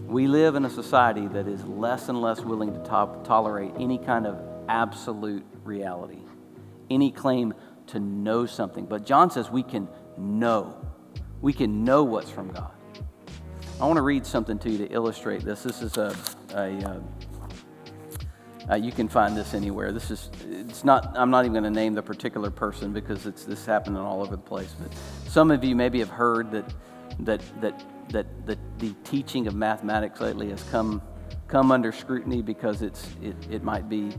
We live in a society that is less and less willing to tolerate any kind of absolute reality, any claim to know something. But John says we can know. We can know what's from God. I want to read something to you to illustrate this. This is you can find this anywhere. I'm not even going to name the particular person because this happening all over the place. But some of you maybe have heard that the teaching of mathematics lately has come under scrutiny because it might be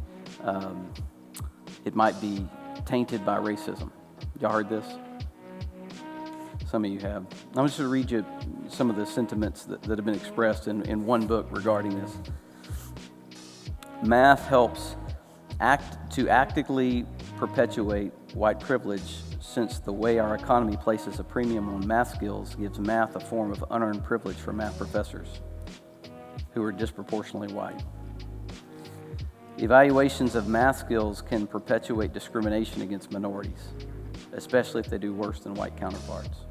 tainted by racism. Y'all heard this? Some of you have. I'm just going to read you some of the sentiments that have been expressed in one book regarding this. Math helps to actively perpetuate white privilege, since the way our economy places a premium on math skills gives math a form of unearned privilege for math professors who are disproportionately white. Evaluations of math skills can perpetuate discrimination against minorities, especially if they do worse than white counterparts.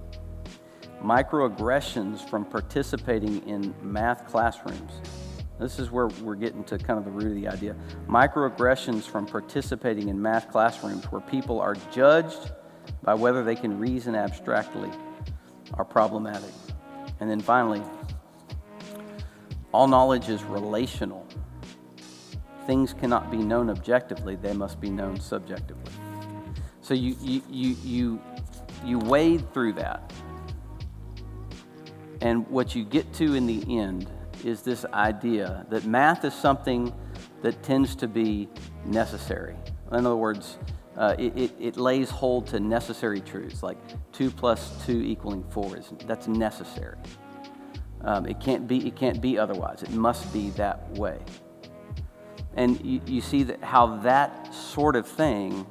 Microaggressions from participating in math classrooms. This is where we're getting to kind of the root of the idea. Microaggressions from participating in math classrooms where people are judged by whether they can reason abstractly are problematic. And then finally, all knowledge is relational. Things cannot be known objectively, they must be known subjectively. So you wade through that. And what you get to in the end is this idea that math is something that tends to be necessary. In other words, it lays hold to necessary truths, like 2 + 2 = 4. That's necessary. It can't be otherwise. It must be that way. And you see how that sort of thing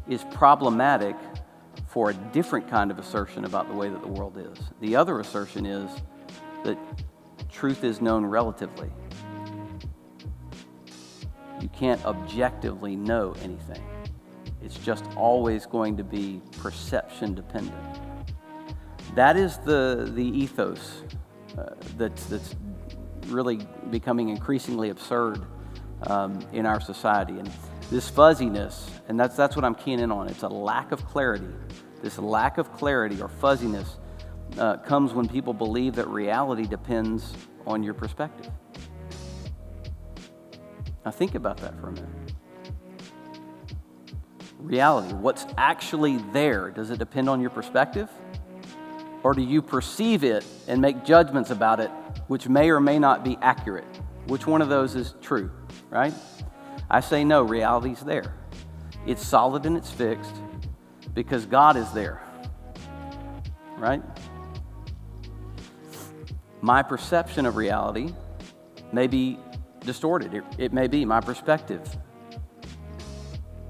is problematic for a different kind of assertion about the way that the world is. The other assertion is that truth is known relatively. You can't objectively know anything. It's just always going to be perception dependent. That is the ethos that's really becoming increasingly absurd in our society. And this fuzziness, and that's what I'm keying in on. It's a lack of clarity. This lack of clarity or fuzziness comes when people believe that reality depends on your perspective. Now think about that for a minute. Reality, what's actually there, does it depend on your perspective? Or do you perceive it and make judgments about it which may or may not be accurate? Which one of those is true, right? I say no, reality's there. It's solid and it's fixed because God is there, right? My perception of reality may be distorted. It may be my perspective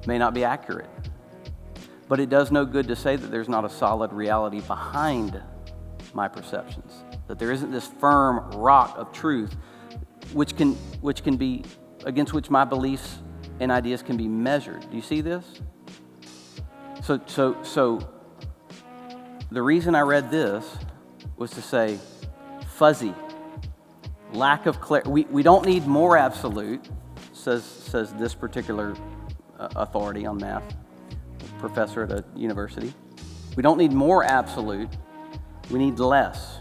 may not be accurate. But it does no good to say that there's not a solid reality behind my perceptions, that there isn't this firm rock of truth which can be, against which my beliefs and ideas can be measured. Do you see this? So the reason I read this was to say fuzzy, lack of clarity. We don't need more absolute, says this particular authority on math, professor at a university. We don't need more absolute. We need less.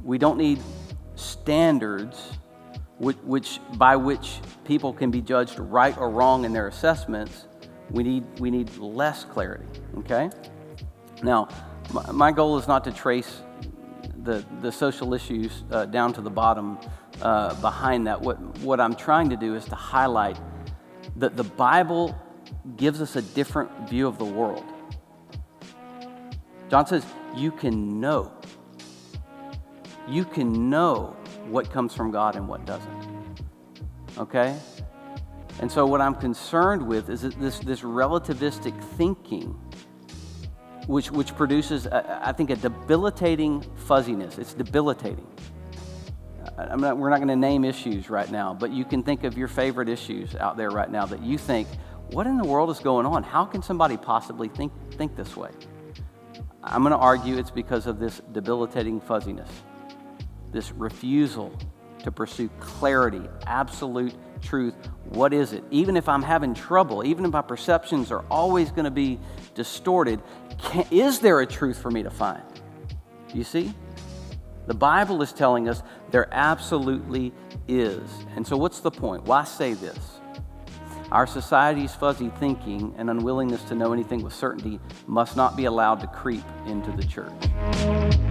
We don't need standards by which people can be judged right or wrong in their assessments. We need less clarity. Okay. Now, my goal is not to trace the social issues down to the bottom behind that. What I'm trying to do is to highlight that the Bible gives us a different view of the world. John says you can know. You can know what comes from God and what doesn't. Okay? And so what I'm concerned with is that this relativistic thinking, which produces, I think, a debilitating fuzziness. It's debilitating. We're not going to name issues right now, but you can think of your favorite issues out there right now that you think, what in the world is going on? How can somebody possibly think this way? I'm going to argue it's because of this debilitating fuzziness. this refusal to pursue clarity, absolute truth. What is it? Even if I'm having trouble, even if my perceptions are always going to be distorted, is there a truth for me to find? You see? The Bible is telling us there absolutely is. And so what's the point? Why say this? Our society's fuzzy thinking and unwillingness to know anything with certainty must not be allowed to creep into the church.